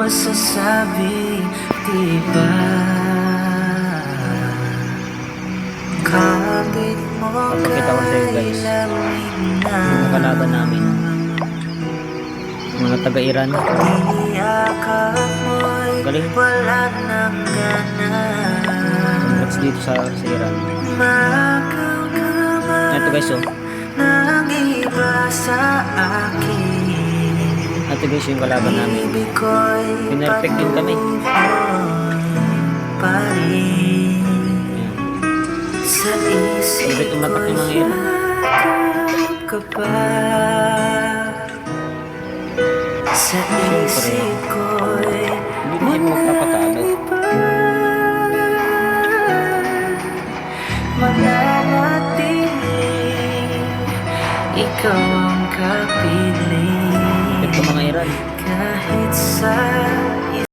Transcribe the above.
sasabi, diba? Kapit mo Papakita ko sa iyo guys yung kalaban namin, mga taga-Iran. Galing. Congrats dito sa Iran. Ito guys oh. Ito guys yung kalaban namin. Pinerfect din kami. Sabit umatak yung mga Iran. Sa isip ko'y Hindi rin magpapatalo. mananatiling ikaw ang kapiling Ito mga Iran. kahit sa